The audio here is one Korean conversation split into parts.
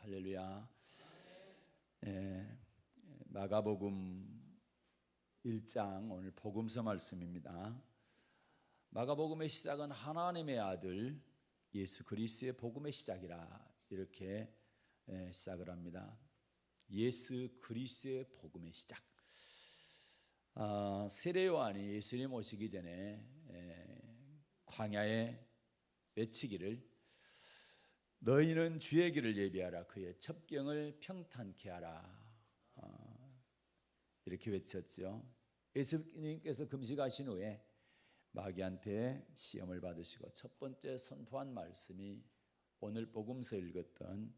할렐루야. 마가복음 1장 오늘 복음서 말씀입니다. 마가복음의 시작은 하나님의 아들 예수 그리스도의 복음의 시작이라 이렇게 시작을 합니다. 예수 그리스도의 복음의 시작. 세례 요한이 예수님 오시기 전에 광야에 외치기를 너희는 주의 길을 예비하라 그의 첩경을 평탄케 하라 이렇게 외쳤죠. 예수님께서 금식하신 후에 마귀한테 시험을 받으시고 첫 번째 선포한 말씀이 오늘 복음서 읽었던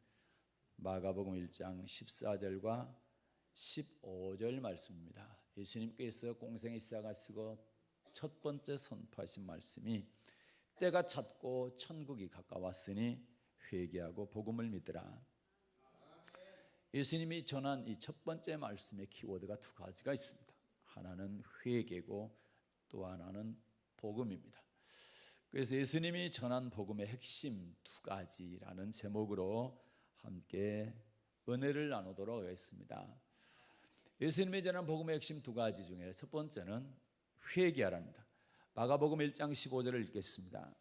마가복음 1장 14절과 15절 말씀입니다. 예수님께서 공생의 시작하시고 첫 번째 선포하신 말씀이 때가 찼고 천국이 가까웠으니 회개하고 복음을 믿으라. 예수님이 전한 이 첫 번째 말씀의 키워드가 두 가지가 있습니다. 하나는 회개고 또 하나는 복음입니다. 그래서 예수님이 전한 복음의 핵심 두 가지라는 제목으로 함께 은혜를 나누도록 하겠습니다. 예수님이 전한 복음의 핵심 두 가지 중에 첫 번째는 회개하랍니다. 마가복음 1장 15절을 읽겠습니다.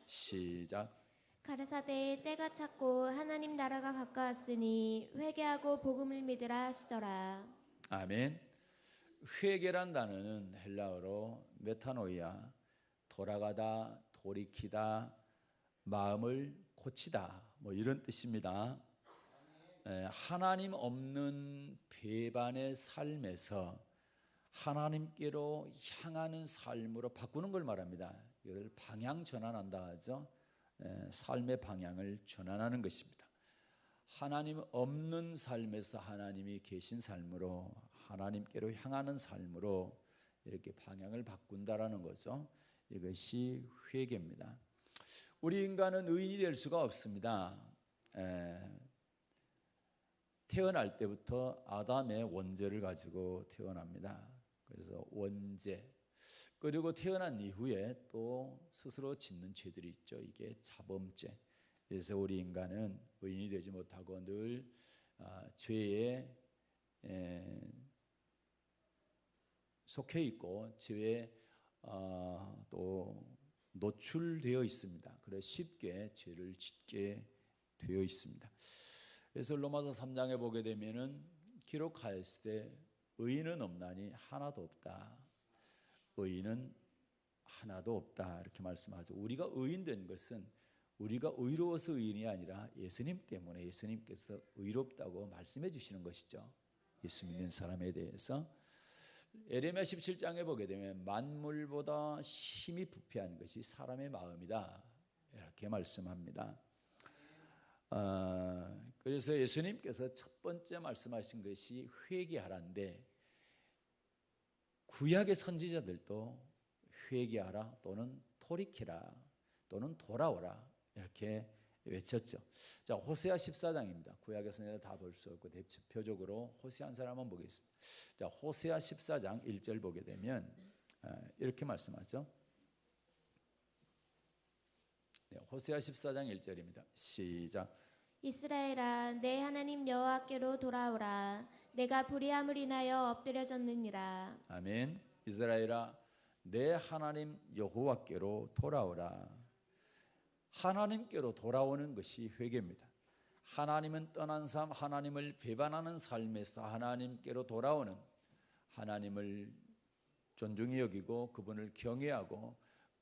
시작. 가르사대 때가 찼고 하나님 나라가 가까웠으니 회개하고 복음을 믿으라 하시더라. 아멘. 회개란 단어는 헬라어로 메타노이아, 돌아가다, 돌이키다, 마음을 고치다 뭐 이런 뜻입니다. 하나님 없는 배반의 삶에서 하나님께로 향하는 삶으로 바꾸는 걸 말합니다. 이걸 방향 전환한다 하죠. 삶의 방향을 전환하는 것입니다. 하나님 없는 삶에서 하나님이 계신 삶으로 하나님께로 향하는 삶으로 이렇게 방향을 바꾼다라는 거죠. 이것이 회개입니다. 우리 인간은 의인이 될 수가 없습니다. 태어날 때부터 아담의 원죄를 가지고 태어납니다. 그래서 원죄, 그리고 태어난 이후에 또 스스로 짓는 죄들이 있죠. 이게 자범죄. 그래서 우리 인간은 의인이 되지 못하고 늘 죄에 속해 있고 죄에 또 노출되어 있습니다. 그래서 쉽게 죄를 짓게 되어 있습니다. 그래서 로마서 3장에 보게 되면은 기록하였을 때 의인은 없나니 하나도 없다. 의인은 하나도 없다 이렇게 말씀하죠. 우리가 의인된 것은 우리가 의로워서 의인이 아니라 예수님 때문에 예수님께서 의롭다고 말씀해 주시는 것이죠. 예수 믿는 사람에 대해서 에레미야 17장에 보게 되면 만물보다 힘이 부패한 것이 사람의 마음이다 이렇게 말씀합니다. 그래서 예수님께서 첫 번째 말씀하신 것이 회개하라인데 구약의 선지자들도 회개하라 또는 돌이키라 또는 돌아오라 이렇게 외쳤죠. 자, 호세아 14장입니다. 구약의 선지자 다 볼 수 없고 대표적으로 호세아 한 사람 한번 보겠습니다. 자, 호세아 14장 1절 보게 되면 이렇게 말씀하죠. 네, 호세아 14장 1절입니다. 시작. 이스라엘아 내 하나님 여호와께로 돌아오라. 내가 불의함을 인하여 엎드려졌느니라. 아멘. 이스라엘아 내 하나님 여호와께로 돌아오라. 하나님께로 돌아오는 것이 회개입니다. 하나님은 떠난 삶, 하나님을 배반하는 삶에서 하나님께로 돌아오는, 하나님을 존중히 여기고 그분을 경외하고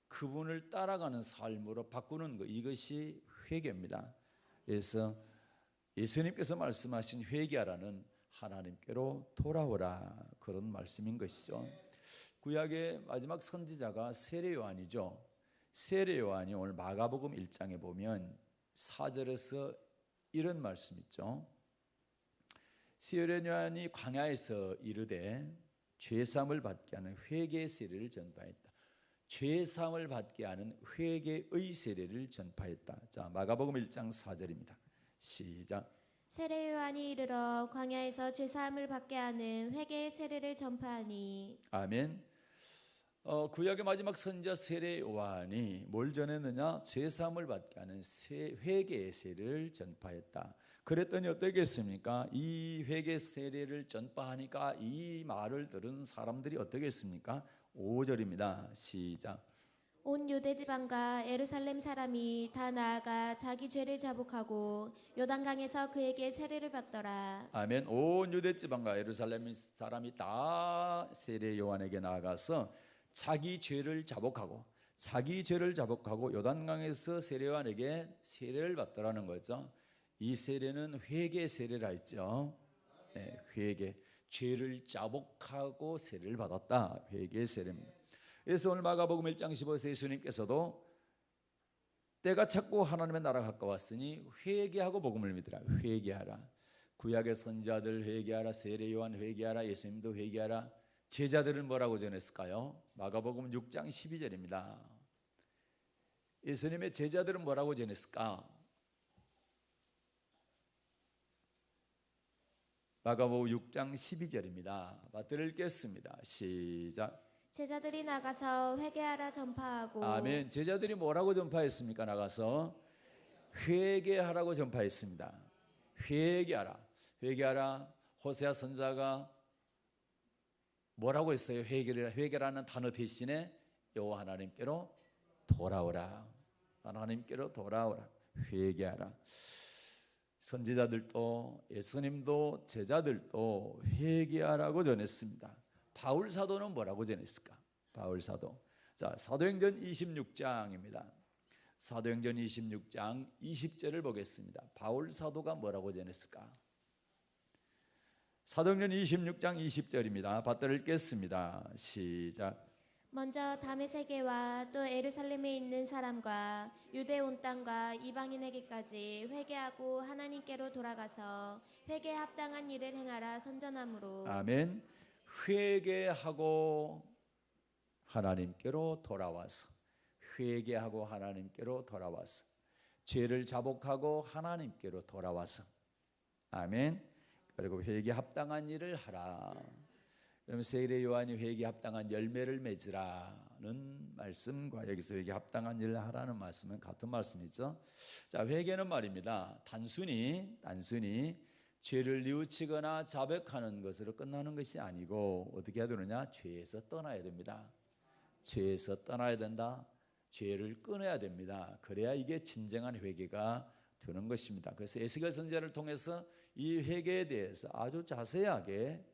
그분을 따라가는 삶으로 바꾸는 것, 이것이 회개입니다. 그래서 예수님께서 말씀하신 회개하라는 하나님께로 돌아오라 그런 말씀인 것이죠. 구약의 마지막 선지자가 세례 요한이죠. 세례 요한이 오늘 마가복음 1장에 보면 4절에서 이런 말씀 있죠. 세례 요한이 광야에서 이르되 죄사함을 받게 하는 회개의 세례를 전파했다. 죄사함을 받게 하는 회개의 세례를 전파했다. 자, 마가복음 1장 4절입니다. 시작. 세례 요한이 이르러 광야에서 죄사함을 받게 하는 회개의 세례를 전파하니. 아멘. 구약의 마지막 선지자 세례 요한이 뭘 전했느냐? 죄사함을 받게 하는 회개의 세례를 전파했다. 그랬더니 어떻겠습니까? 이 회개 세례를 전파하니까 이 말을 들은 사람들이 어떻겠습니까? 5절입니다. 시작. 온 유대 지방과 예루살렘 사람이 다 나아가 자기 죄를 자복하고 요단강에서 그에게 세례를 받더라. 아멘. 온 유대 지방과 예루살렘 사람이 다 세례 요한에게 나아가서 자기 죄를 자복하고 요단강에서 세례 요한에게 세례를 받더라는 거죠. 이 세례는 회개 세례라 했죠. 네, 회개, 죄를 자복하고 세례를 받았다. 회개 세례입니다. 그래서 오늘 마가복음 1장 15절 예수님께서도 때가 찼고 하나님의 나라가 가까웠으니 회개하고 복음을 믿으라. 회개하라. 구약의 선지자들 회개하라. 세례 요한 회개하라. 예수님도 회개하라. 제자들은 뭐라고 전했을까요? 마가복음 6장 12절입니다. 예수님의 제자들은 뭐라고 전했을까? 마가복음 6장 12절입니다. 받들을 읽겠습니다. 시작. 제자들이 나가서 회개하라 전파하고. 아멘. 제자들이 뭐라고 전파했습니까? 나가서 회개하라고 전파했습니다. 회개하라. 회개하라. 호세아 선지자가 뭐라고 했어요? 회개라는 단어 대신에 여호와 하나님께로 돌아오라. 하나님께로 돌아오라. 회개하라. 선지자들도 예수님도 제자들도 회개하라고 전했습니다. 바울 사도는 뭐라고 전했을까? 바울 사도. 자, 사도행전 26장입니다. 사도행전 26장 20절을 보겠습니다. 바울 사도가 뭐라고 전했을까? 사도행전 26장 20절입니다. 받들어 읽겠습니다. 시작. 먼저 다메섹에와 또 예루살렘에 있는 사람과 유대 온 땅과 이방인에게까지 회개하고 하나님께로 돌아가서 회개에 합당한 일을 행하라 선전함으로. 아멘. 회개하고 하나님께로 돌아와서 회개하고 하나님께로 돌아와서 죄를 자복하고 하나님께로 돌아와서 아멘. 그리고 회개에 합당한 일을 하라. 그러면 세례 요한이 회개에 합당한 열매를 맺으라는 말씀과 여기서 회개에 합당한 일을 하라는 말씀은 같은 말씀이죠. 자, 회개는 말입니다. 단순히 죄를 뉘우치거나 자백하는 것으로 끝나는 것이 아니고 어떻게 해야 되느냐? 죄에서 떠나야 됩니다. 죄에서 떠나야 된다. 죄를 끊어야 됩니다. 그래야 이게 진정한 회개가 되는 것입니다. 그래서 에스겔 선지자를 통해서 이 회개에 대해서 아주 자세하게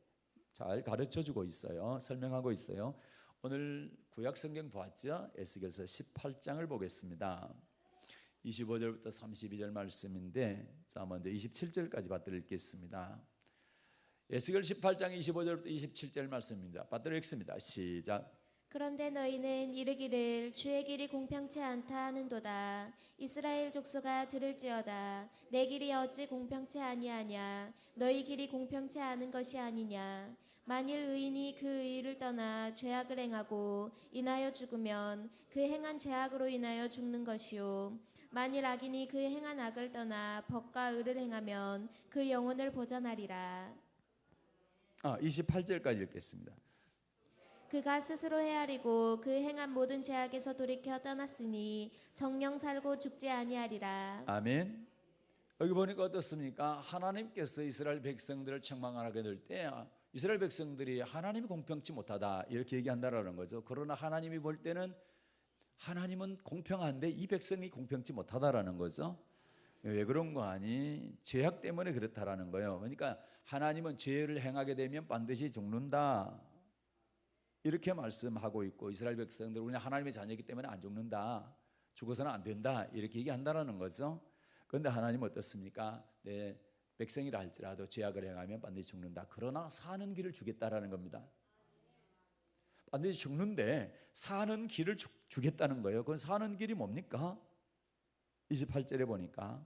잘 가르쳐주고 있어요. 설명하고 있어요. 오늘 구약 성경 보았죠? 에스겔서 18장을 보겠습니다. 25절부터 32절 말씀인데, 자 먼저 27절까지 받들어 읽겠습니다. 에스겔 18장 25절부터 27절 말씀입니다. 받들어 읽습니다. 시작. 그런데 너희는 이르기를 주의 길이 공평치 않다 하는도다. 이스라엘 족속아 들을지어다. 내 길이 어찌 공평치 아니하냐. 너희 길이 공평치 않은 것이 아니냐. 만일 의인이 그 의를 떠나 죄악을 행하고 인하여 죽으면 그 행한 죄악으로 인하여 죽는 것이요. 만일 악인이 그 행한 악을 떠나 법과 의를 행하면 그 영혼을 보전하리라. 28절까지 읽겠습니다. 그가 스스로 헤아리고 그 행한 모든 죄악에서 돌이켜 떠났으니 정령 살고 죽지 아니하리라. 아멘. 여기 보니까 어떻습니까? 하나님께서 이스라엘 백성들을 책망하게 될 때 이스라엘 백성들이 하나님이 공평치 못하다 이렇게 얘기한다라는 거죠. 그러나 하나님이 볼 때는 하나님은 공평한데 이 백성이 공평치 못하다라는 거죠. 왜 그런 거 아니? 죄악 때문에 그렇다라는 거예요. 그러니까 하나님은 죄를 행하게 되면 반드시 죽는다 이렇게 말씀하고 있고, 이스라엘 백성들 우리는 하나님의 자녀이기 때문에 안 죽는다, 죽어서는 안 된다 이렇게 얘기한다라는 거죠. 그런데 하나님은 어떻습니까? 내 백성이라 할지라도 죄악을 행하면 반드시 죽는다. 그러나 사는 길을 주겠다라는 겁니다. 반드시 죽는데 사는 길을 주겠다는 거예요. 그건 사는 길이 뭡니까? 28절에 보니까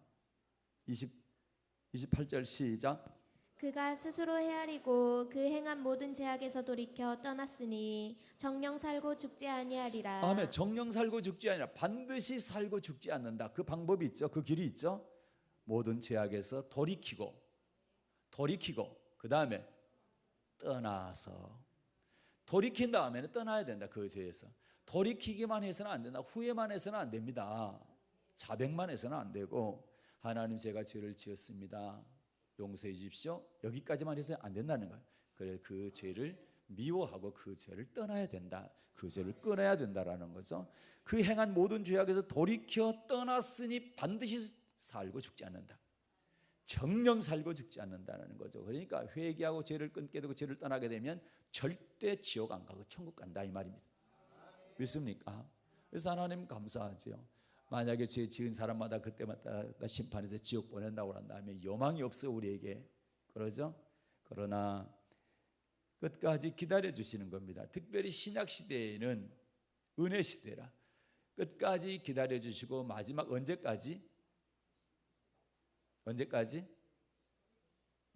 28절 시작. 그가 스스로 헤아리고 그 행한 모든 죄악에서 돌이켜 떠났으니 정령 살고 죽지 아니하리라. 아멘. 정령 살고 죽지 아니라 반드시 살고 죽지 않는다. 그 방법이 있죠. 그 길이 있죠. 모든 죄악에서 돌이키고 그 다음에 떠나서, 돌이킨 다음에는 떠나야 된다. 그 죄에서 돌이키기만 해서는 안 된다. 후회만 해서는 안 됩니다. 자백만 해서는 안 되고 하나님 제가 죄를 지었습니다. 용서해 주십시오. 여기까지만 해서 안 된다는 거예요. 그래 그 죄를 미워하고 그 죄를 떠나야 된다. 그 죄를 끊어야 된다라는 거죠. 그 행한 모든 죄악에서 돌이켜 떠났으니 반드시 살고 죽지 않는다. 정령 살고 죽지 않는다는 거죠. 그러니까 회개하고 죄를 끊게 되고 죄를 떠나게 되면 절대 지옥 안 가고 천국 간다 이 말입니다. 믿습니까? 그래서 하나님 감사하죠. 만약에 죄 지은 사람마다 그때마다 심판해서 지옥 보낸다고 한다면 요망이 없어 우리에게. 그러죠? 그러나 끝까지 기다려 주시는 겁니다. 특별히 신약 시대에는 은혜 시대라. 끝까지 기다려 주시고 마지막 언제까지? 언제까지?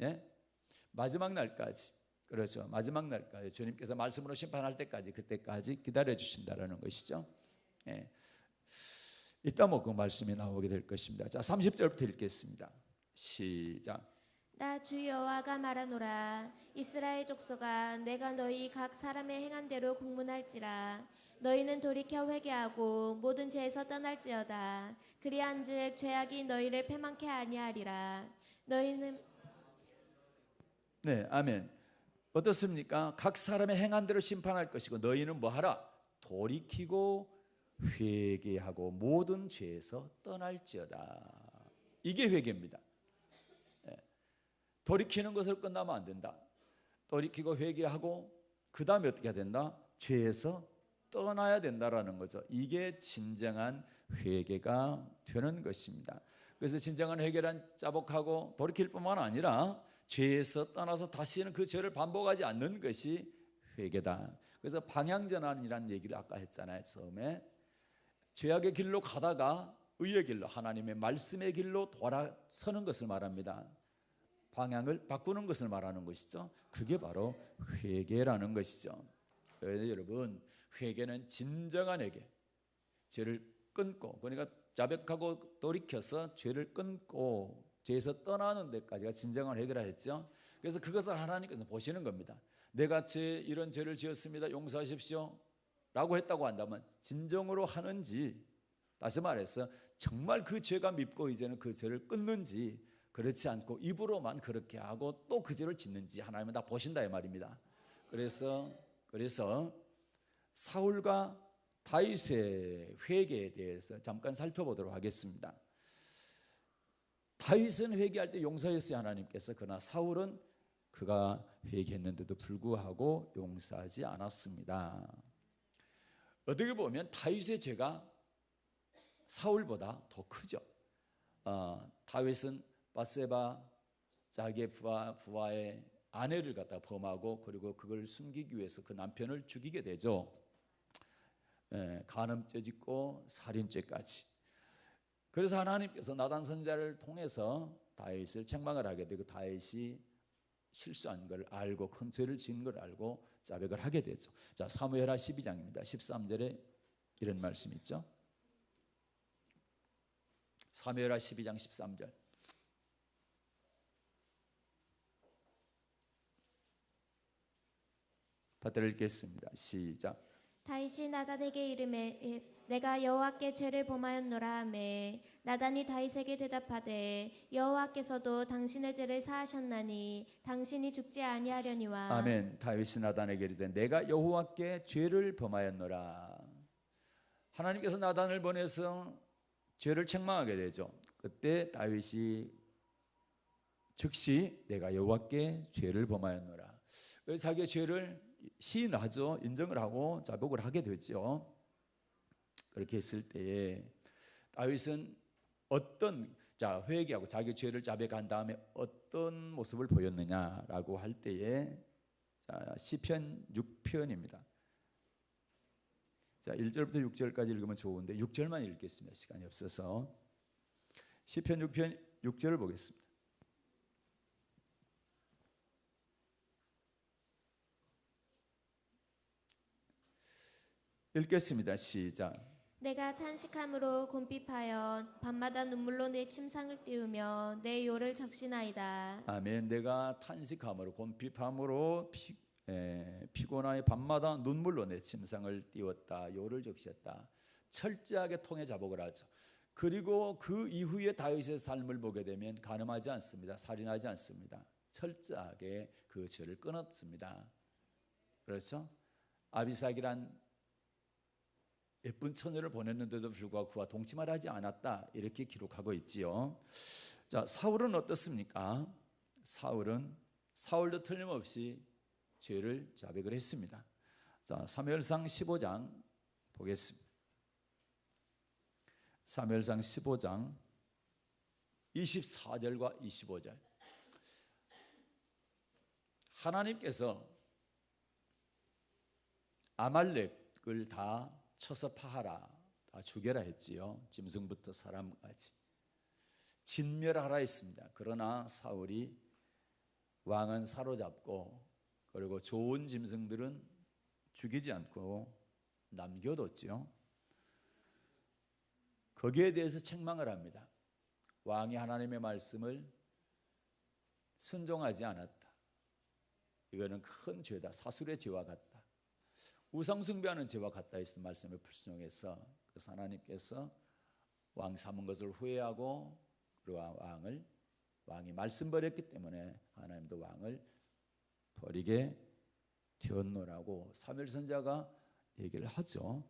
예? 마지막 날까지. 그렇죠. 마지막 날까지 주님께서 말씀으로 심판할 때까지 그때까지 기다려 주신다라는 것이죠. 예. 이따 그 말씀이 나오게 될 것입니다. 자, 30절부터 읽겠습니다. 시작. 나 주 여호와가 말하노라. 이스라엘 족속아, 내가 너희 각 사람의 행한 대로 공문할지라. 너희는 돌이켜 회개하고 모든 죄에서 떠날지어다. 그리한즉 죄악이 너희를 패망케 아니하리라. 너희는 네, 아멘. 어떻습니까? 각 사람의 행한 대로 심판할 것이고 너희는 뭐하라? 돌이키고 회개하고 모든 죄에서 떠날지어다. 이게 회개입니다. 돌이키는 것을 끝나면 안 된다. 돌이키고 회개하고 그 다음에 어떻게 해야 된다? 죄에서 떠나야 된다라는 거죠. 이게 진정한 회개가 되는 것입니다. 그래서 진정한 회개란 자복하고 돌이킬 뿐만 아니라 죄에서 떠나서 다시는 그 죄를 반복하지 않는 것이 회개다. 그래서 방향전환이라는 얘기를 아까 했잖아요. 처음에 죄악의 길로 가다가 의의 길로 하나님의 말씀의 길로 돌아서는 것을 말합니다. 방향을 바꾸는 것을 말하는 것이죠. 그게 바로 회개라는 것이죠. 그래서 여러분 회개는 진정한 회개, 죄를 끊고 그러니까 자백하고 돌이켜서 죄를 끊고 죄에서 떠나는 데까지가 진정한 회개라 했죠. 그래서 그것을 하나님께서 보시는 겁니다. 내가 이런 죄를 지었습니다. 용서하십시오 라고 했다고 한다면 진정으로 하는지, 다시 말해서 정말 그 죄가 밉고 이제는 그 죄를 끊는지, 그렇지 않고 입으로만 그렇게 하고 또 그 죄를 짓는지 하나님은 다 보신다 이 말입니다. 그래서 사울과 다윗의 회개에 대해서 잠깐 살펴보도록 하겠습니다. 다윗은 회개할 때 용서했어요 하나님께서. 그러나 사울은 그가 회개했는데도 불구하고 용서하지 않았습니다. 어떻게 보면 다윗의 죄가 사울보다 더 크죠. 다윗은 바세바 자기의 부하의 아내를 갖다 범하고 그리고 그걸 숨기기 위해서 그 남편을 죽이게 되죠. 간음죄 짓고 살인죄까지. 그래서 하나님께서 나단 선지자를 통해서 다윗을 책망을 하게 되고 다윗이 실수한 걸 알고 큰 죄를 지은 걸 알고 자백을 하게 되죠. 자, 사무엘하 12장입니다. 13절에 이런 말씀이 있죠. 사무엘하 12장 13절. 받들어 읽겠습니다. 시작. 다윗이 나단에게 이르매 내가 여호와께 죄를 범하였노라 하매 나단이 다윗에게 대답하되 여호와께서도 당신의 죄를 사하셨나니 당신이 죽지 아니하려니와. 아멘. 다윗이 나단에게 이르되 내가 여호와께 죄를 범하였노라. 하나님께서 나단을 보내서 죄를 책망하게 되죠. 그때 다윗이 즉시 내가 여호와께 죄를 범하였노라. 자기의 죄를 시인하죠. 인정을 하고 자복을 하게 되죠. 그렇게 했을 때에 다윗은 회개하고 자기 죄를 자백한 다음에 어떤 모습을 보였느냐라고 할 때에 시편 6편입니다. 1절부터 6절까지 읽으면 좋은데 6절만 읽겠습니다. 시간이 없어서. 시편 6편 6절을 보겠습니다. 읽겠습니다. 시작. 내가 탄식함으로 곰핍하여 밤마다 눈물로 내 침상을 띄우며 내 요를 적시나이다. 아멘. 내가 탄식함으로 곰핍함으로 피곤하여 밤마다 눈물로 내 침상을 띄웠다. 요를 적시했다. 철저하게 통해 자복을 하죠. 그리고 그 이후에 다윗의 삶을 보게 되면 간음하지 않습니다. 살인하지 않습니다. 철저하게 그 죄를 끊었습니다. 그렇죠? 아비삭이란 예쁜 처녀를 보냈는데도 불구하고 그와 동침을 하지 않았다, 이렇게 기록하고 있지요. 자, 사울은 어떻습니까? 사울도 틀림없이 죄를 자백을 했습니다. 자, 사무엘상 15장 보겠습니다. 사무엘상 15장 24절과 25절. 하나님께서 아말렉을 다 쳐서 파하라, 다 죽여라 했지요. 짐승부터 사람까지 진멸하라 했습니다. 그러나 사울이 왕은 사로잡고, 그리고 좋은 짐승들은 죽이지 않고 남겨뒀지요. 거기에 대해서 책망을 합니다. 왕이 하나님의 말씀을 순종하지 않았다. 이거는 큰 죄다. 사술의 죄와 같다. 우상 숭배하는 죄와 같다 했을 말씀을 불순종해서, 그래서 하나님께서 왕 삼은 것을 후회하고, 그리고 왕이 말씀 버렸기 때문에 하나님도 왕을 버리게 되었노라고 사무엘 선지자가 얘기를 하죠.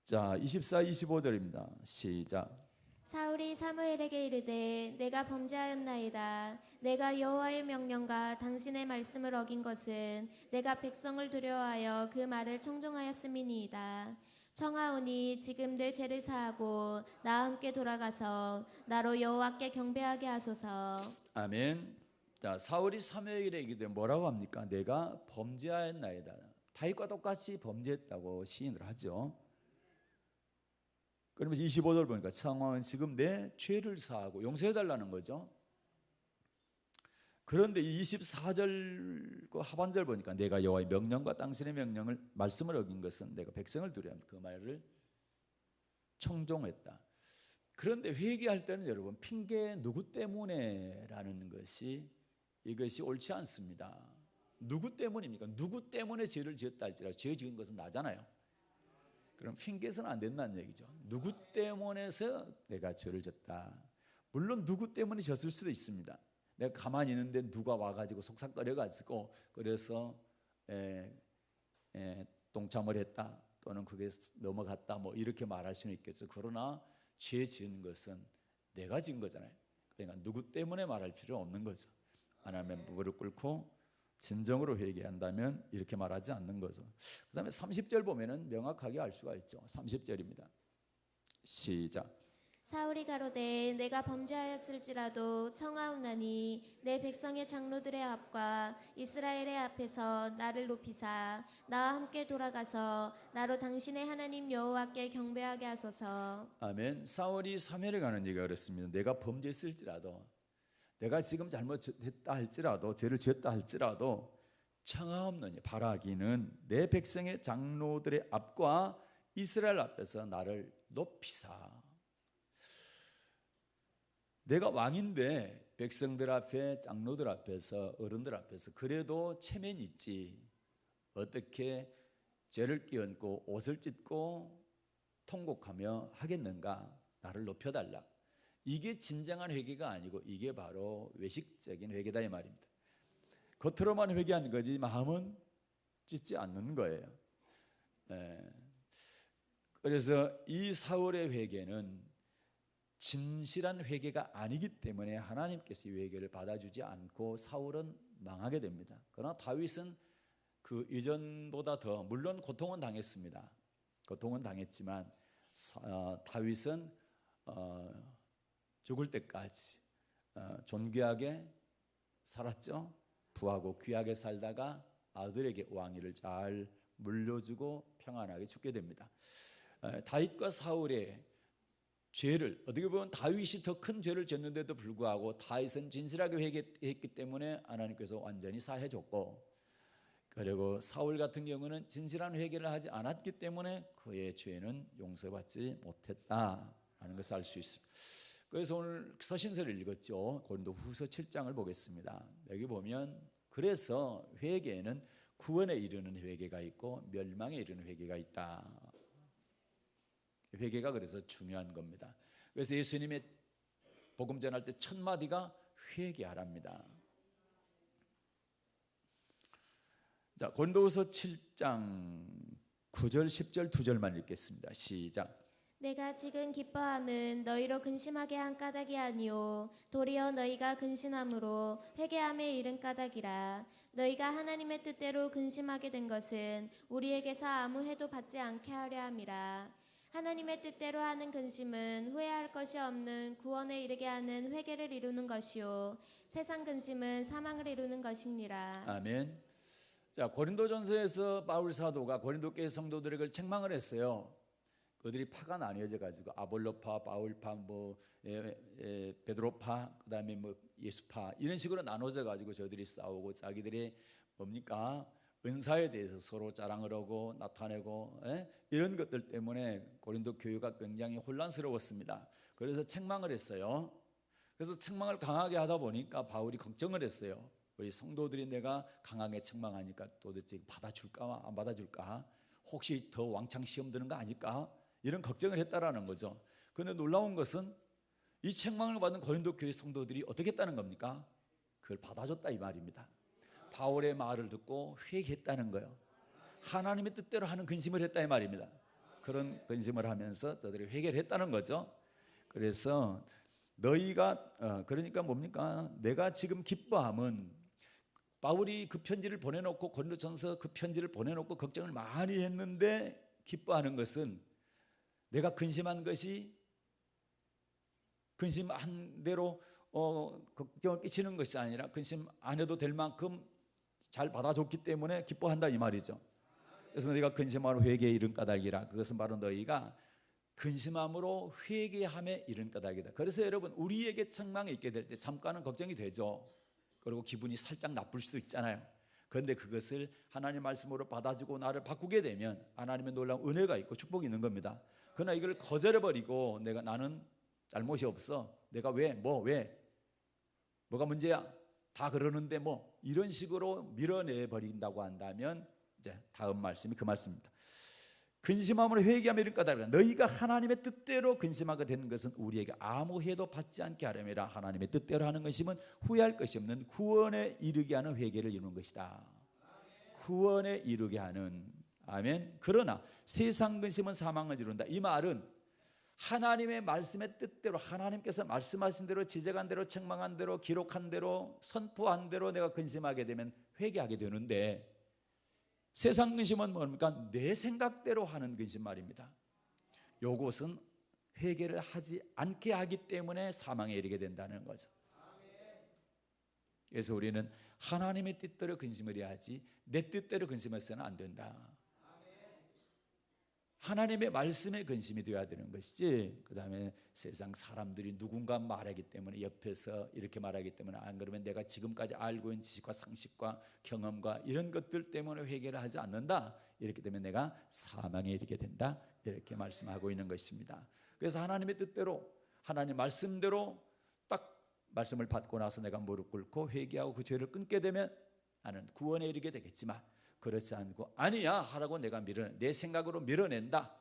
자, 24, 25절입니다. 시작. 사울이 사무엘에게 이르되 내가 범죄하였나이다. 내가 여호와의 명령과 당신의 말씀을 어긴 것은 내가 백성을 두려워하여 그 말을 청종하였음이니이다. 청하오니 지금 내 죄를 사하고 나와 함께 돌아가서 나로 여호와께 경배하게 하소서. 아멘. 자, 사울이 사무엘에게 이르되 뭐라고 합니까? 내가 범죄하였나이다. 다윗과 똑같이 범죄했다고 시인을 하죠. 그러면서 25절 보니까 청하오니 지금 내 죄를 사하고 용서해달라는 거죠. 그런데 24절 하반절 보니까 내가 여호와의 명령과 당신의 명령을 말씀을 어긴 것은 내가 백성을 두려워하며 그 말을 청종했다. 그런데 회개할 때는 여러분 핑계 누구 때문에라는 것이, 이것이 옳지 않습니다. 누구 때문입니까? 누구 때문에 죄를 지었다 할지라도 죄 지은 것은 나잖아요. 그럼 핑계서는 안 된다는 얘기죠. 누구 때문에서 내가 죄를 졌다. 물론 누구 때문에 졌을 수도 있습니다. 내가 가만히 있는데 누가 와가지고 속삭거려가지고 그래서 동참을 했다, 또는 그게 넘어갔다, 뭐 이렇게 말할 수는 있겠죠. 그러나 죄 지은 것은 내가 지은 거잖아요. 그러니까 누구 때문에 말할 필요 없는 거죠. 하나님의 무릎 꿇고 진정으로 회개한다면 이렇게 말하지 않는 거죠. 그 다음에 30절 보면은 명확하게 알 수가 있죠. 30절입니다. 시작. 사울이 가로되 내가 범죄하였을지라도 청하옵나니 내 백성의 장로들의 앞과 이스라엘의 앞에서 나를 높이사 나와 함께 돌아가서 나로 당신의 하나님 여호와께 경배하게 하소서. 아멘. 사울이 사무엘에 가는 얘기가 그렇습니다. 내가 범죄했을지라도, 내가 지금 잘못했다 할지라도, 죄를 지었다 할지라도 청하옵나니, 바라기는 내 백성의 장로들의 앞과 이스라엘 앞에서 나를 높이사. 내가 왕인데 백성들 앞에, 장로들 앞에서, 어른들 앞에서 그래도 체면이 있지, 어떻게 죄를 끼얹고 옷을 찢고 통곡하며 하겠는가? 나를 높여달라. 이게 진정한 회개가 아니고 이게 바로 외식적인 회개다 이 말입니다. 겉으로만 회개하는 거지 마음은 찢지 않는 거예요. 그래서 이 사울의 회개는 진실한 회개가 아니기 때문에 하나님께서 이 회개를 받아주지 않고 사울은 망하게 됩니다. 그러나 다윗은 그 이전보다 더, 물론 고통은 당했습니다. 고통은 당했지만 다윗은 죽을 때까지 존귀하게 살았죠. 부하고 귀하게 살다가 아들에게 왕위를 잘 물려주고 평안하게 죽게 됩니다. 다윗과 사울의 죄를, 어떻게 보면 다윗이 더 큰 죄를 졌는데도 불구하고 다윗은 진실하게 회개했기 때문에 하나님께서 완전히 사해줬고, 그리고 사울 같은 경우는 진실한 회개를 하지 않았기 때문에 그의 죄는 용서받지 못했다라는 것을 알 수 있습니다. 그래서 오늘 서신서를 읽었죠. 고린도후서 7장을 보겠습니다. 여기 보면 그래서 회개에는 구원에 이르는 회개가 있고 멸망에 이르는 회개가 있다. 회개가 그래서 중요한 겁니다. 그래서 예수님의 복음 전할 때 첫 마디가 회개하랍니다. 자, 고린도후서 7장 9절 10절 2절만 읽겠습니다. 시작. 내가 지금 기뻐함은 너희로 근심하게 한 까닭이 아니요 도리어 너희가 근심함으로 회개함에 이른 까닭이라. 너희가 하나님의 뜻대로 근심하게 된 것은 우리에게서 아무 해도 받지 않게 하려 함이라. 하나님의 뜻대로 하는 근심은 후회할 것이 없는 구원에 이르게 하는 회개를 이루는 것이요 세상 근심은 사망을 이루는 것이니라. 아멘. 자, 고린도전서에서 바울 사도가 고린도 교회 성도들에게 책망을 했어요. 그들이 파가 나뉘어져 가지고 아볼로파, 바울파, 베드로파, 그다음에 예수파 이런 식으로 나눠져 가지고 저들이 싸우고 자기들이 뭡니까? 은사에 대해서 서로 자랑을 하고 나타내고 이런 것들 때문에 고린도 교회가 굉장히 혼란스러웠습니다. 그래서 책망을 했어요. 그래서 책망을 강하게 하다 보니까 바울이 걱정을 했어요. 우리 성도들이 내가 강하게 책망하니까 도대체 받아줄까 안 받아줄까? 혹시 더 왕창 시험 드는 거 아닐까? 이런 걱정을 했다라는 거죠. 그런데 놀라운 것은 이 책망을 받은 고린도 교회 성도들이 어떻게 했다는 겁니까? 그걸 받아줬다 이 말입니다. 바울의 말을 듣고 회개했다는 거예요. 하나님의 뜻대로 하는 근심을 했다 이 말입니다. 그런 근심을 하면서 저들이 회개를 했다는 거죠. 그래서 너희가 그러니까 뭡니까? 내가 지금 기뻐함은 바울이 그 편지를 보내놓고 고린도전서 그 편지를 보내놓고 걱정을 많이 했는데 기뻐하는 것은 내가 근심한 것이 근심한 대로 걱정을 끼치는 것이 아니라 근심 안 해도 될 만큼 잘 받아줬기 때문에 기뻐한다 이 말이죠. 그래서 너희가 근심하러 회개에 이른 까닭이라. 그것은 바로 너희가 근심함으로 회개함에 이른 까닭이다. 그래서 여러분 우리에게 책망이 있게 될 때 잠깐은 걱정이 되죠. 그리고 기분이 살짝 나쁠 수도 있잖아요. 그런데 그것을 하나님 말씀으로 받아주고 나를 바꾸게 되면 하나님의 놀라운 은혜가 있고 축복이 있는 겁니다. 그러나 이걸 거절해버리고 나는 잘못이 없어, 내가 뭐가 문제야, 다 그러는데 이런 식으로 밀어내버린다고 한다면 이제 다음 말씀이 그 말씀입니다. 근심함으로 회개하며 이른 까닭이라. 너희가 하나님의 뜻대로 근심하게 된 것은 우리에게 아무 해도 받지 않게 하려니라. 하나님의 뜻대로 하는 것이면 후회할 것이 없는 구원에 이르게 하는 회개를 이루는 것이다. 구원에 이르게 하는. 아멘. 그러나 세상 근심은 사망을 이룬다. 이 말은 하나님의 말씀의 뜻대로 하나님께서 말씀하신 대로 지적한 대로 책망한 대로 기록한 대로 선포한 대로 내가 근심하게 되면 회개하게 되는데, 세상 근심은 뭡니까? 내 생각대로 하는 근심 말입니다. 요것은 회개를 하지 않게 하기 때문에 사망에 이르게 된다는 거죠. 그래서 우리는 하나님의 뜻대로 근심을 해야지 내 뜻대로 근심해서는 안 된다. 하나님의 말씀에 근심이 되어야 되는 것이지, 그 다음에 세상 사람들이 누군가 말하기 때문에 옆에서 이렇게 말하기 때문에 안 그러면 내가 지금까지 알고 있는 지식과 상식과 경험과 이런 것들 때문에 회개를 하지 않는다, 이렇게 되면 내가 사망에 이르게 된다, 이렇게 말씀하고 있는 것입니다. 그래서 하나님의 뜻대로 하나님 말씀대로 딱 말씀을 받고 나서 내가 무릎 꿇고 회개하고 그 죄를 끊게 되면 나는 구원에 이르게 되겠지만, 그렇지 않고 아니야 하라고 내가 내 생각으로 밀어낸다,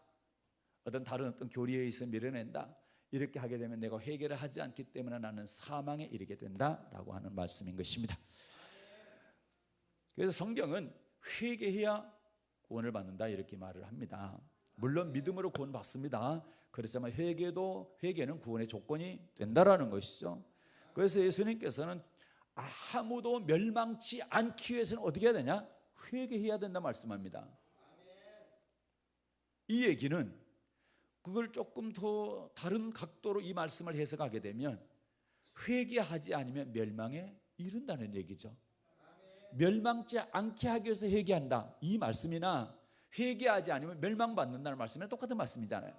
다른 교리에 의해서 밀어낸다, 이렇게 하게 되면 내가 회개를 하지 않기 때문에 나는 사망에 이르게 된다라고 하는 말씀인 것입니다. 그래서 성경은 회개해야 구원을 받는다 이렇게 말을 합니다. 물론 믿음으로 구원 받습니다. 그렇지만 회개는 구원의 조건이 된다라는 것이죠. 그래서 예수님께서는 아무도 멸망치 않기 위해서는 어떻게 해야 되냐? 회개해야 된다 말씀합니다. 이 얘기는 그걸 조금 더 다른 각도로 이 말씀을 해석하게 되면 회개하지 않으면 멸망에 이른다는 얘기죠. 멸망치 않게 하기 위해서 회개한다 이 말씀이나 회개하지 않으면 멸망받는다는 말씀이랑 똑같은 말씀이잖아요.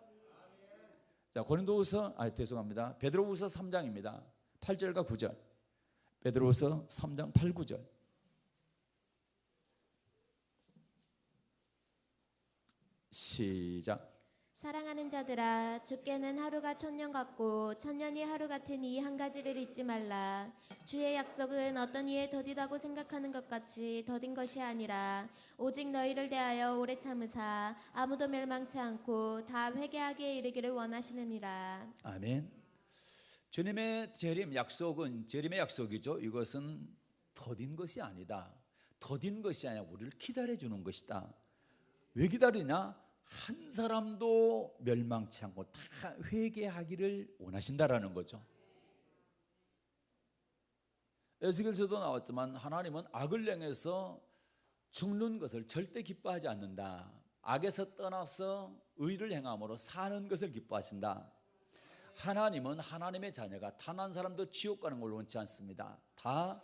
자, 베드로후서 3장입니다. 8절과 9절. 베드로후서 3장 8, 9절. 시작. 사랑하는 자들아, 주께는 하루가 천년 같고 천년이 하루 같은 이 한 가지를 잊지 말라. 주의 약속은 어떤 이에 더디다고 생각하는 것 같이 더딘 것이 아니라 오직 너희를 대하여 오래 참으사 아무도 멸망치 않고 다 회개하기에 이르기를 원하시느니라. 아멘. 주님의 재림 약속은 재림의 약속이죠. 이것은 더딘 것이 아니다. 더딘 것이 아니라 우리를 기다려주는 것이다. 왜 기다리냐? 한 사람도 멸망치 않고 다 회개하기를 원하신다라는 거죠. 에스겔서도 나왔지만 하나님은 악을 행해서 죽는 것을 절대 기뻐하지 않는다. 악에서 떠나서 의를 행함으로 사는 것을 기뻐하신다. 하나님은 하나님의 자녀가 단 한 사람도 지옥 가는 걸 원치 않습니다. 다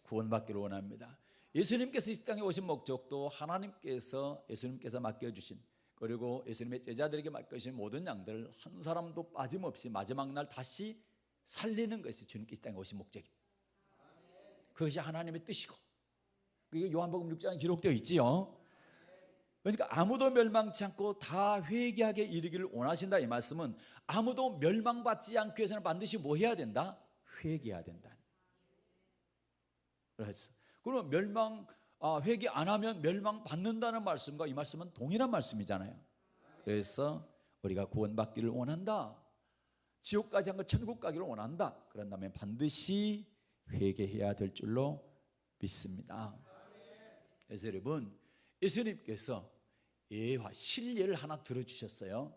구원받기를 원합니다. 예수님께서 이 땅에 오신 목적도 하나님께서 예수님께서 맡겨주신, 그리고 예수님의 제자들에게 맡겨주신 모든 양들을 한 사람도 빠짐없이 마지막 날 다시 살리는 것이 주님께서 이 땅에 오신 목적입니다. 그것이 하나님의 뜻이고, 그게 요한복음 6장에 기록되어 있지요. 그러니까 아무도 멸망치 않고 다 회개하게 이르기를 원하신다. 이 말씀은 아무도 멸망받지 않기 위해서는 반드시 뭐 해야 된다? 회개해야 된다. 그래서 그러면 회개 안 하면 멸망받는다는 말씀과 이 말씀은 동일한 말씀이잖아요. 그래서 우리가 구원받기를 원한다, 지옥 가지 않고 천국 가기를 원한다, 그런다면 반드시 회개해야 될 줄로 믿습니다. 그래서 여러분, 예수님께서 예화 실례를 하나 들어주셨어요.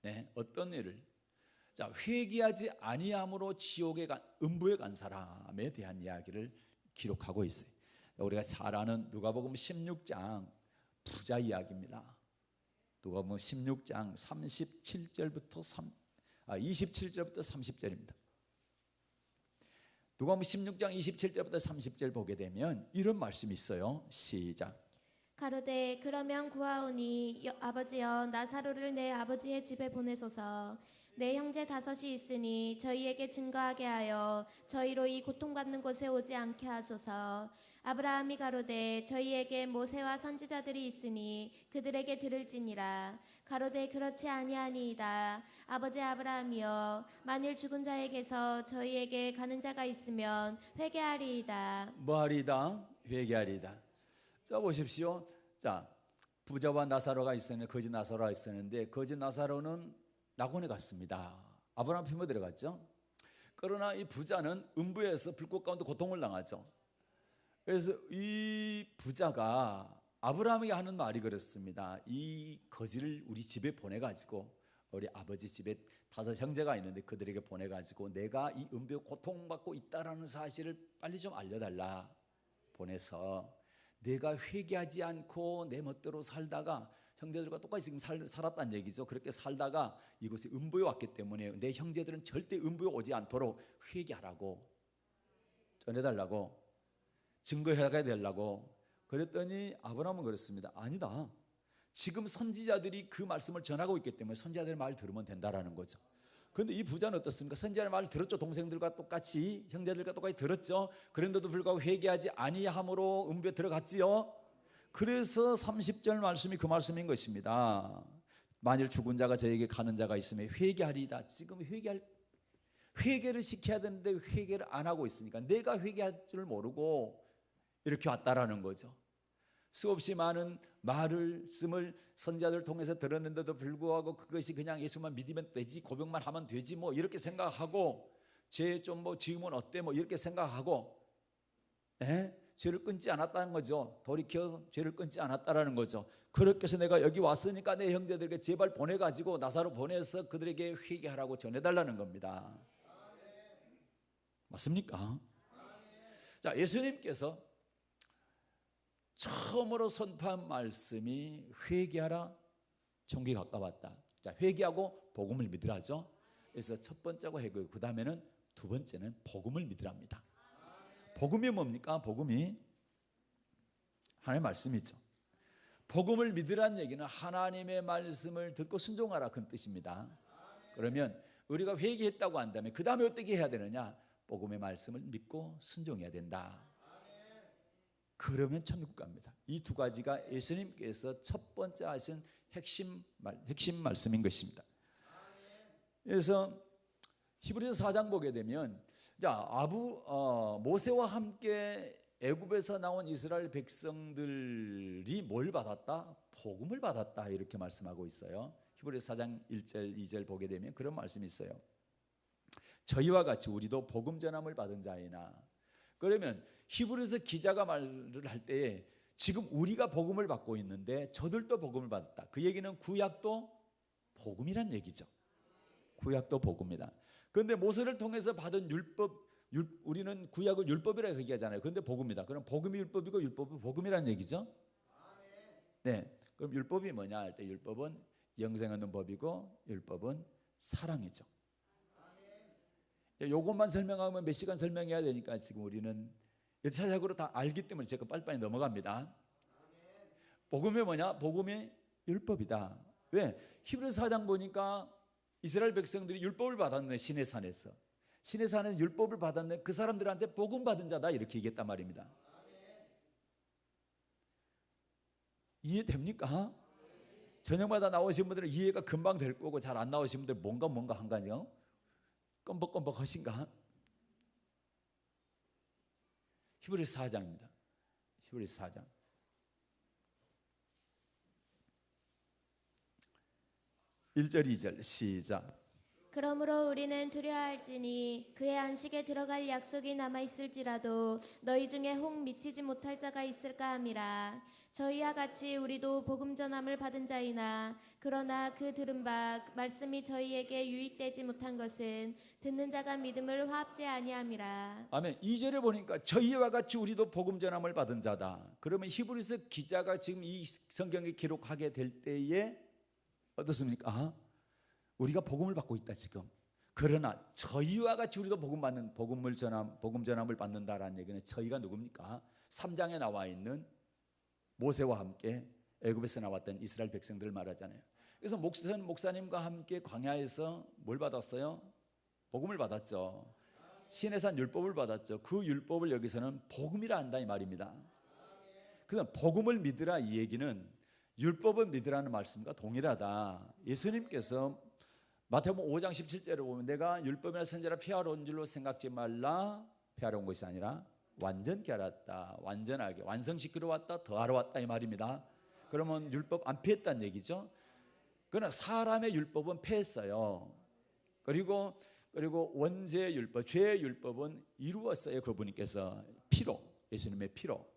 네, 어떤 예를? 자, 회개하지 아니함으로 지옥에 음부에 간 사람에 대한 이야기를 기록하고 있어요. 우리가 잘 아는 누가복음 16장 부자 이야기입니다. 누가복음 16장 27절부터 30절입니다. 누가복음 16장 27절부터 30절 보게 되면 이런 말씀이 있어요. 시작. 가로되 그러면 구하오니 아버지여 나사로를 내 아버지의 집에 보내소서. 내 형제 5이 있으니 저희에게 증거하게 하여 저희로 이 고통받는 곳에 오지 않게 하소서. 아브라함이 가로되 저희에게 모세와 선지자들이 있으니 그들에게 들을지니라. 가로되 그렇지 아니하니이다. 아버지 아브라함이여 만일 죽은 자에게서 저희에게 가는 자가 있으면 회개하리이다. 뭐하리이다? 회개하리이다. 자, 보십시오. 자, 부자와 나사로가 있었는데, 거지 나사로가 있었는데, 거지 나사로는 낙원에 갔습니다. 아브라함 품에 들어갔죠. 그러나 이 부자는 음부에서 불꽃 가운데 고통을 당하죠. 그래서 이 부자가 아브라함에게 하는 말이 그렇습니다. 이 거지를 우리 집에 보내가지고, 우리 아버지 집에 5 형제가 있는데 그들에게 보내가지고 내가 이 음부에 고통받고 있다라는 사실을 빨리 좀 알려달라. 보내서 내가 회개하지 않고 내 멋대로 살다가 형제들과 똑같이 지금 살았다는 얘기죠. 그렇게 살다가 이곳에 음부에 왔기 때문에 내 형제들은 절대 음부에 오지 않도록 회개하라고 전해달라고, 증거해야 되려고. 그랬더니 아브라함은 그렇습니다. 아니다. 지금 선지자들이 그 말씀을 전하고 있기 때문에 선지자들의 말을 들으면 된다라는 거죠. 그런데 이 부자는 어떻습니까? 선지자의 말을 들었죠. 동생들과 똑같이, 형제들과 똑같이 들었죠. 그런데도 불구하고 회개하지 아니함으로 음부에 들어갔지요. 그래서 30절 말씀이 그 말씀인 것입니다. 만일 죽은 자가 저에게 가는 자가 있으면 회개하리이다. 지금 회개를 시켜야 되는데 회개를 안 하고 있으니까 내가 회개할 줄 모르고 이렇게 왔다라는 거죠. 수없이 많은 말씀을 선지자들 통해서 들었는데도 불구하고 그것이 그냥 예수만 믿으면 되지, 고백만 하면 되지 뭐 이렇게 생각하고, 죄 좀 뭐 지으면 어때 뭐 이렇게 생각하고, 죄를 끊지 않았다는 거죠. 돌이켜 죄를 끊지 않았다라는 거죠. 그렇게 해서 내가 여기 왔으니까 내 형제들에게 제발 보내가지고 나사로 보내서 그들에게 회개하라고 전해달라는 겁니다. 맞습니까? 자, 예수님께서 처음으로 선포한 말씀이 회개하라, 천국이 가까웠다. 자, 회개하고 복음을 믿으라죠. 그래서 첫 번째가 회개고, 그 다음에는 두 번째는 복음을 믿으랍니다. 복음이 뭡니까? 복음이 하나님의 말씀이죠. 복음을 믿으란 얘기는 하나님의 말씀을 듣고 순종하라, 그런 뜻입니다. 그러면 우리가 회개했다고 한다면 그 다음에 어떻게 해야 되느냐? 복음의 말씀을 믿고 순종해야 된다. 그러면 천국 갑니다. 이 두 가지가 예수님께서 첫 번째 하신 핵심 말씀인 것입니다. 그래서 히브리서 4장 보게 되면 모세와 함께 애굽에서 나온 이스라엘 백성들이 뭘 받았다? 복음을 받았다 이렇게 말씀하고 있어요. 히브리서 4장 1절 2절 보게 되면 그런 말씀이 있어요. 저희와 같이 우리도 복음 전함을 받은 자이나. 그러면 히브리서 기자가 말을 할 때에 지금 우리가 복음을 받고 있는데 저들도 복음을 받았다. 그 얘기는 구약도 복음이란 얘기죠. 구약도 복음이다. 그런데 모세를 통해서 받은 우리는 구약을 율법이라고 얘기하잖아요. 그런데 복음이다. 그럼 복음이 율법이고 율법이 복음이란 얘기죠. 네. 그럼 율법이 뭐냐 할 때 율법은 영생 얻는 법이고 율법은 사랑이죠. 요것만 설명하면 몇 시간 설명해야 되니까 지금 우리는 일차적으로 다 알기 때문에 제가 빨리빨리 넘어갑니다. 복음이 뭐냐? 복음이 율법이다. 왜? 히브리서 4장 보니까 이스라엘 백성들이 율법을 받았네. 시내산에서. 시내산에서 율법을 받았네. 그 사람들한테 복음 받은 자다 이렇게 얘기했단 말입니다. 이해됩니까? 저녁마다 나오신 분들은 이해가 금방 될 거고 잘 안 나오신 분들 뭔가 한 거죠. 껌벅껌벅 하신가? 히브리서 4장입니다. 히브리서 4장. 1절 2절 시작. 그러므로 우리는 두려워할지니 그의 안식에 들어갈 약속이 남아있을지라도 너희 중에 혹 미치지 못할 자가 있을까 함이라. 저희와 같이 우리도 복음 전함을 받은 자이나 그러나 그 들은 바 말씀이 저희에게 유익되지 못한 것은 듣는 자가 믿음을 화합지 아니함이라. 아멘. 2절에 보니까 저희와 같이 우리도 복음 전함을 받은 자다. 그러면 히브리서 기자가 지금 이 성경에 기록하게 될 때에 어떻습니까? 우리가 복음을 받고 있다 지금. 그러나 저희와 같이 우리도 복음 전함을 받는다라는 얘기는 저희가 누굽니까? 3장에 나와 있는 모세와 함께 애굽에서 나왔던 이스라엘 백성들을 말하잖아요. 그래서 목사님과 함께 광야에서 뭘 받았어요? 복음을 받았죠. 시내산 율법을 받았죠. 그 율법을 여기서는 복음이라 한다 이 말입니다. 그래서 복음을 믿으라 이 얘기는 율법을 믿으라는 말씀과 동일하다. 예수님께서 마태복음 5장 17절에 보면 내가 율법이나 선지자를 폐하러 온 줄로 생각지 말라. 폐하러 온 것이 아니라 완전케 하러 왔다. 완전하게 완성시키러 왔다. 더하러 왔다 이 말입니다. 그러면 율법 안 폐했다는 얘기죠. 그러나 사람의 율법은 폐했어요. 그리고 원죄의 율법, 죄의 율법은 이루었어요. 그분께서 피로, 예수님의 피로.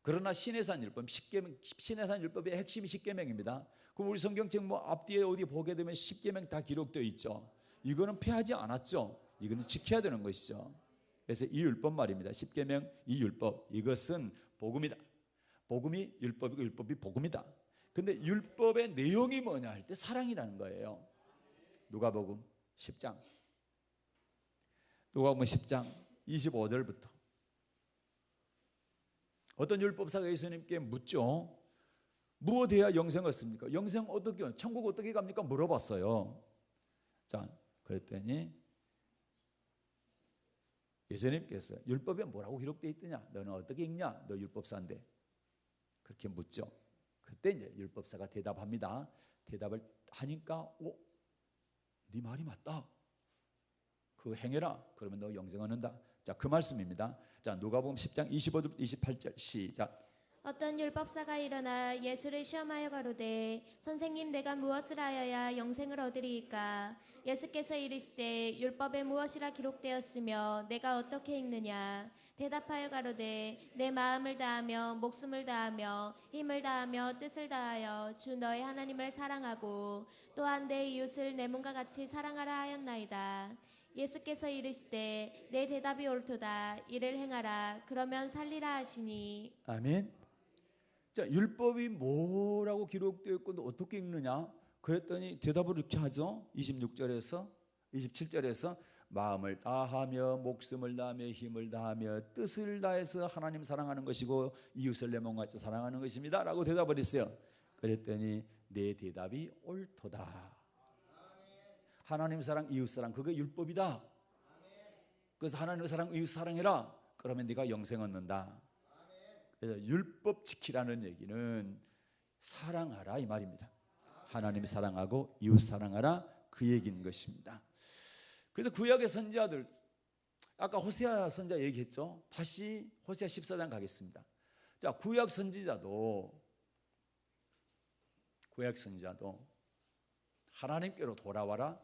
그러나 시내산 율법, 시내산 율법의 핵심이 십계명입니다. 그럼 우리 성경책 앞뒤에 어디 보게 되면 십계명 다 기록되어 있죠. 이거는 폐하지 않았죠. 이거는 지켜야 되는 것이죠. 그래서 이 율법 말입니다. 십계명 이 율법 이것은 복음이다. 복음이 율법이고 율법이 복음이다. 근데 율법의 내용이 뭐냐 할 때 사랑이라는 거예요. 누가복음 10장 25절부터 어떤 율법사가 예수님께 묻죠. 무엇해야 영생 얻습니까? 영생 어떻게, 천국 어떻게 갑니까? 물어봤어요. 자, 그랬더니 예수님께서 율법에 뭐라고 기록되어 있느냐? 너는 어떻게 읽냐? 너 율법사인데. 그렇게 묻죠. 그때 이제 율법사가 대답합니다. 대답을 하니까 네 말이 맞다. 그거 행해라. 그러면 너 영생 얻는다. 자, 그 말씀입니다. 자, 누가복음 10장 25절 28절 시작. 어떤 율법사가 일어나 예수를 시험하여 가로되 선생님 내가 무엇을 하여야 영생을 얻으리이까? 예수께서 이르시되 율법에 무엇이라 기록되었으며 내가 어떻게 읽느냐? 대답하여 가로되 내 마음을 다하며 목숨을 다하며 힘을 다하며 뜻을 다하여 주 너의 하나님을 사랑하고 또한 내 이웃을 내 몸과 같이 사랑하라 하였나이다. 예수께서 이르시되 내 대답이 옳도다. 이를 행하라. 그러면 살리라 하시니. 아멘. 자, 율법이 뭐라고 기록되어 있고 어떻게 읽느냐? 그랬더니 대답을 이렇게 하죠. 26절에서 27절에서 마음을 다하며 목숨을 다하며 힘을 다하며 뜻을 다해서 하나님 사랑하는 것이고 이웃을 내 몸같이 사랑하는 것입니다 라고 대답을 했어요. 그랬더니 내 대답이 옳도다. 하나님 사랑 이웃 사랑 그게 율법이다. 그래서 하나님 사랑 이웃 사랑해라. 그러면 네가 영생 얻는다. 그래서 율법 지키라는 얘기는 사랑하라 이 말입니다. 하나님 사랑하고 이웃 사랑하라, 그 얘기인 것입니다. 그래서 구약의 선지자들, 아까 호세아 선지자 얘기했죠. 다시 호세아 14장 가겠습니다. 자, 구약 선지자도 하나님께로 돌아와라,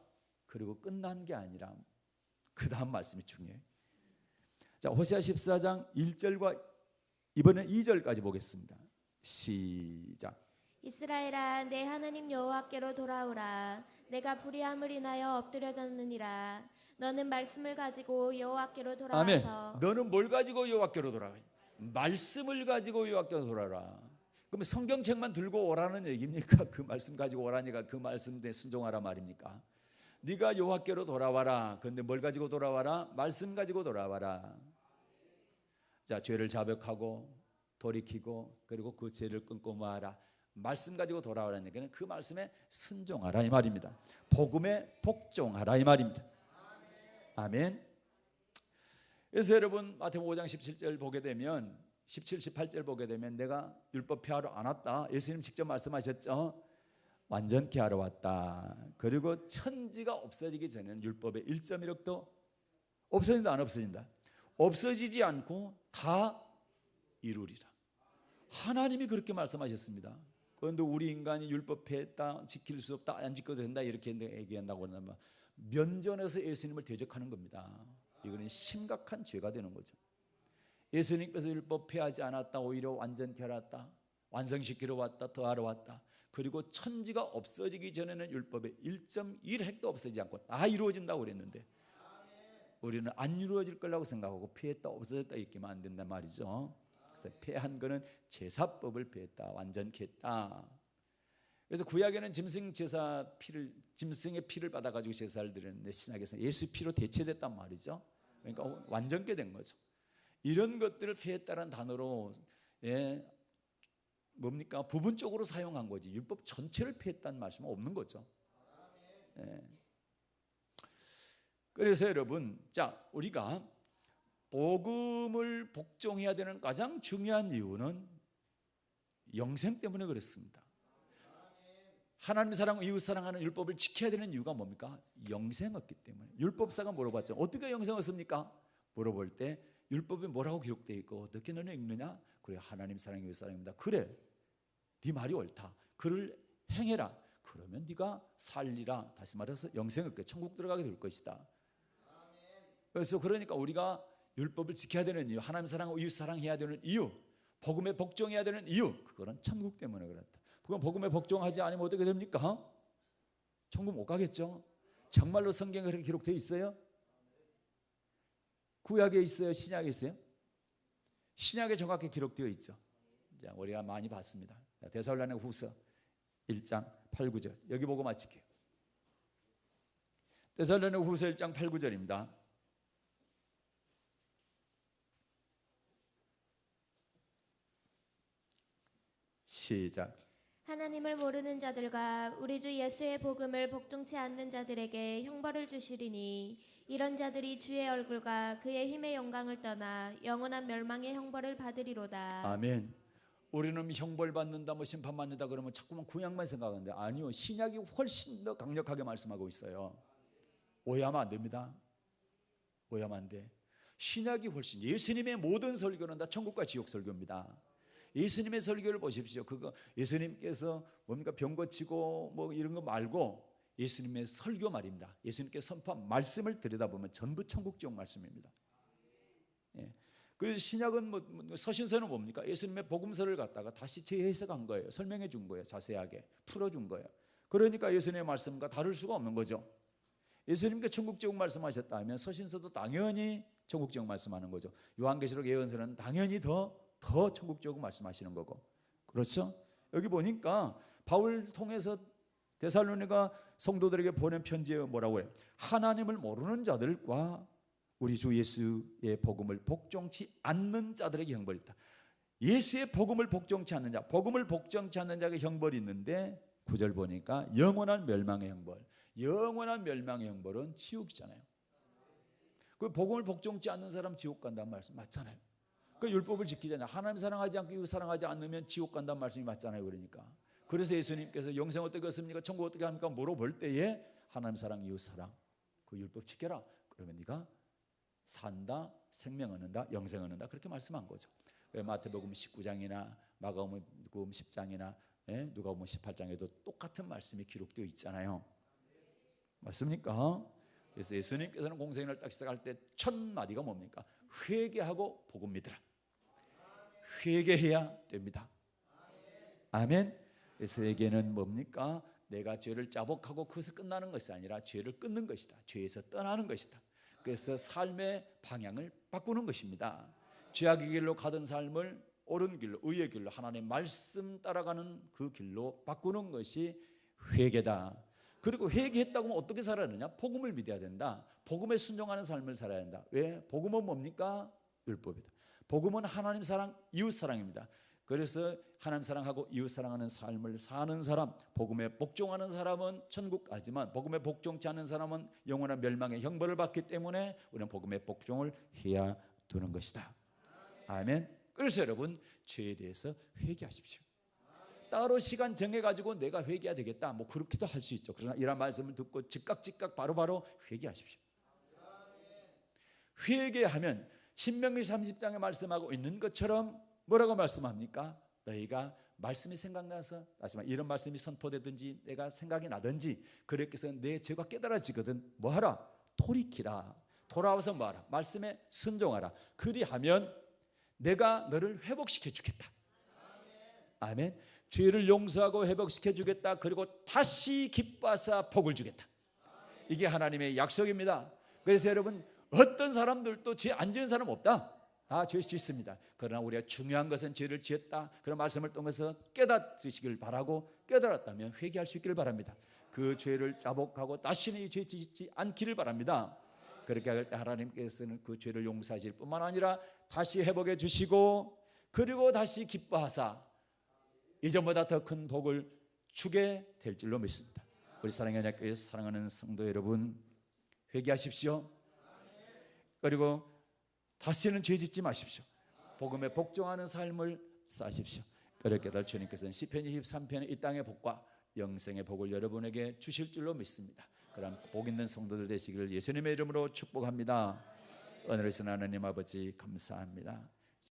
그리고 끝난 게 아니라 그 다음 말씀이 중요해요. 자, 호세아 14장 1절과 이번엔 2절까지 보겠습니다. 시작. 이스라엘아, 내 하나님 여호와께로 돌아오라. 내가 불의함을 인하여 엎드려졌느니라. 너는 말씀을 가지고 여호와께로 아멘. 돌아와서. 너는 뭘 가지고 여호와께로 돌아와? 말씀을 가지고 여호와께로 돌아라. 그럼 성경책만 들고 오라는 얘기입니까? 그 말씀 가지고 오라니까 그 말씀에 순종하라 말입니까? 네가 여호와께로 돌아와라. 그런데 뭘 가지고 돌아와라? 말씀 가지고 돌아와라. 자, 죄를 자백하고 돌이키고 그리고 그 죄를 끊고 마하라. 말씀 가지고 돌아오라는 얘기는 그 말씀에 순종하라 이 말입니다. 복음에 복종하라 이 말입니다. 아멘. 그래서 여러분 마태복음 5장 17절 보게 되면 17, 18절 보게 되면 내가 율법 폐하러 안 왔다. 예수님 직접 말씀하셨죠. 완전케 하러 왔다. 그리고 천지가 없어지기 전에는 율법의 1.1억도 없어진다 안 없어진다? 없어지지 않고 다 이루리라. 하나님이 그렇게 말씀하셨습니다. 그런데 우리 인간이 율법 폐했다, 지킬 수 없다, 안 지켜도 된다 이렇게 얘기한다고 하면 면전에서 예수님을 대적하는 겁니다. 이거는 심각한 죄가 되는 거죠. 예수님께서 율법 폐하지 않았다, 오히려 완전케 하러 왔다, 완성시키러 왔다, 더하러 왔다. 그리고 천지가 없어지기 전에는 율법의 1.1획도 없어지지 않고 다 이루어진다고 그랬는데 우리는 안 이루어질 거라고 생각하고 피했다, 없어졌다 이렇게만 안 된단 말이죠. 그래서 폐한 거는 제사법을 폐했다, 완전케 했다. 그래서 구약에는 짐승 제사 피를, 짐승의 피를 받아가지고 제사를 드렸는데 신약에서 예수 피로 대체됐단 말이죠. 그러니까 완전케 된 거죠. 이런 것들을 폐했다는 단어로 뭡니까? 부분적으로 사용한 거지 율법 전체를 폐했다는 말씀은 없는 거죠. 그래서 여러분, 자, 우리가 복음을 복종해야 되는 가장 중요한 이유는 영생 때문에 그렇습니다. 하나님 사랑, 이웃 사랑하는 율법을 지켜야 되는 이유가 뭡니까? 영생 얻기 때문에. 율법사가 물어봤죠. 어떻게 영생 얻습니까? 물어볼 때 율법에 뭐라고 기록되어 있고 어떻게 너는 읽느냐? 그래, 하나님 사랑, 이웃 사랑입니다. 그래, 네 말이 옳다. 그를 행해라. 그러면 네가 살리라. 다시 말해서 영생 얻게, 천국 들어가게 될 것이다. 그래서 그러니까 우리가 율법을 지켜야 되는 이유, 하나님 사랑하고 이웃 사랑해야 되는 이유, 복음에 복종해야 되는 이유, 그거는 천국 때문에 그렇다. 그건 복음에 복종하지 않으면 어떻게 됩니까? 천국 못 가겠죠. 정말로 성경에 그렇게 기록되어 있어요? 구약에 있어요? 신약에 있어요? 신약에 정확히 기록되어 있죠. 자, 우리가 많이 봤습니다. 데살로니가 후서 1장 8, 9절 여기 보고 마칠게요. 데살로니가 후서 1장 8, 9절입니다. 시작. 하나님을 모르는 자들과 우리 주 예수의 복음을 복종치 않는 자들에게 형벌을 주시리니 이런 자들이 주의 얼굴과 그의 힘의 영광을 떠나 영원한 멸망의 형벌을 받으리로다. 아멘. 우리는 형벌 받는다, 뭐 심판 받는다 그러면 자꾸만 구약만 생각하는데 아니요, 신약이 훨씬 더 강력하게 말씀하고 있어요. 오해하면 안 됩니다. 오해하면 안 돼. 신약이 훨씬, 예수님의 모든 설교는 다 천국과 지옥 설교입니다. 예수님의 설교를 보십시오. 그거 예수님께서 뭡니까? 병 고치고 뭐 이런 거 말고 예수님의 설교 말입니다. 예수님께서 선포한 말씀을 들여다보면 전부 천국 지옥 말씀입니다. 예. 그래서 신약은 뭐 서신서는 뭡니까? 예수님의 복음서를 갖다가 다시 재해석한 거예요. 설명해 준 거예요. 자세하게 풀어준 거예요. 그러니까 예수님의 말씀과 다를 수가 없는 거죠. 예수님께 천국 지옥 말씀하셨다 하면 서신서도 당연히 천국 지옥 말씀하는 거죠. 요한계시록 예언서는 당연히 더 천국 지옥 말씀하시는 거고, 그렇죠? 여기 보니까 바울 통해서 데살로니가 성도들에게 보낸 편지에 뭐라고 해요? 하나님을 모르는 자들과 우리 주 예수의 복음을 복종치 않는 자들에게 형벌이 있다. 예수의 복음을 복종치 않는 자, 복음을 복종치 않는 자에게 형벌이 있는데 9절 보니까 영원한 멸망의 형벌. 영원한 멸망의 형벌은 지옥이잖아요. 그 복음을 복종치 않는 사람 지옥 간다는 말씀 맞잖아요. 그 율법을 지키잖아요. 하나님 사랑하지 않고 이웃 사랑하지 않으면 지옥 간다는 말씀이 맞잖아요. 그러니까 그래서 예수님께서 영생 어떻게 얻습니까? 천국 어떻게 합니까? 물어볼 때에 하나님 사랑, 이웃 사랑, 그 율법 지켜라. 그러면 네가 산다, 생명 얻는다, 영생 얻는다. 그렇게 말씀한 거죠. 마태복음 19장이나 마가복음 10장이나 누가복음 18장에도 똑같은 말씀이 기록되어 있잖아요. 맞습니까? 그래서 예수님께서는 공생애를 딱 시작할 때 첫 마디가 뭡니까? 회개하고 복음 믿으라. 회개해야 됩니다. 아멘. 그래서 회개는 뭡니까? 내가 죄를 자복하고 그것을 끝나는 것이 아니라 죄를 끊는 것이다. 죄에서 떠나는 것이다. 그래서 삶의 방향을 바꾸는 것입니다. 죄악의 길로 가던 삶을 옳은 길로, 의의 길로, 하나님의 말씀 따라가는 그 길로 바꾸는 것이 회개다. 그리고 회개했다고 하면 어떻게 살아야 되느냐? 복음을 믿어야 된다. 복음에 순종하는 삶을 살아야 된다. 왜? 복음은 뭡니까? 율법이다. 복음은 하나님 사랑, 이웃 사랑입니다. 그래서 하나님 사랑하고 이웃 사랑하는 삶을 사는 사람, 복음에 복종하는 사람은 천국 가지만 복음에 복종치 않는 사람은 영원한 멸망의 형벌을 받기 때문에 우리는 복음에 복종을 해야 되는 것이다. 아멘. 그래서 여러분, 죄에 대해서 회개하십시오. 따로 시간 정해가지고 내가 회개해야 되겠다, 뭐 그렇게도 할 수 있죠. 그러나 이런 말씀을 듣고 즉각 바로바로 회개하십시오. 회개하면 신명기 30장에 말씀하고 있는 것처럼 뭐라고 말씀합니까? 너희가 말씀이 생각나서, 이런 말씀이 선포되든지 내가 생각이 나든지 그렇게 해서 내 죄가 깨달아지거든 뭐하라? 돌이키라. 돌아와서 뭐하라? 말씀에 순종하라. 그리하면 내가 너를 회복시켜 주겠다. 아멘. 죄를 용서하고 회복시켜 주겠다. 그리고 다시 기뻐하사 복을 주겠다. 이게 하나님의 약속입니다. 그래서 여러분, 어떤 사람들도 죄 안 지은 사람 없다. 다 죄 짓습니다. 그러나 우리가 중요한 것은 죄를 지었다, 그런 말씀을 통해서 깨닫으시길 바라고, 깨달았다면 회개할 수 있기를 바랍니다. 그 죄를 자복하고 다시는 이 죄 짓지 않기를 바랍니다. 그렇게 할 때 하나님께서는 그 죄를 용서하실 뿐만 아니라 다시 회복해 주시고, 그리고 다시 기뻐하사 이전보다 더 큰 복을 주게 될 줄로 믿습니다. 우리 사랑의 하나님께 사랑하는 성도 여러분, 회개하십시오. 그리고 다시는 죄 짓지 마십시오. 복음에 복종하는 삶을 사십시오. 그렇게 달 주님께서는 시편 23편의 이 땅의 복과 영생의 복을 여러분에게 주실 줄로 믿습니다. 그럼 복 있는 성도들 되시기를 예수님의 이름으로 축복합니다. 오늘의 하나님 아버지 감사합니다.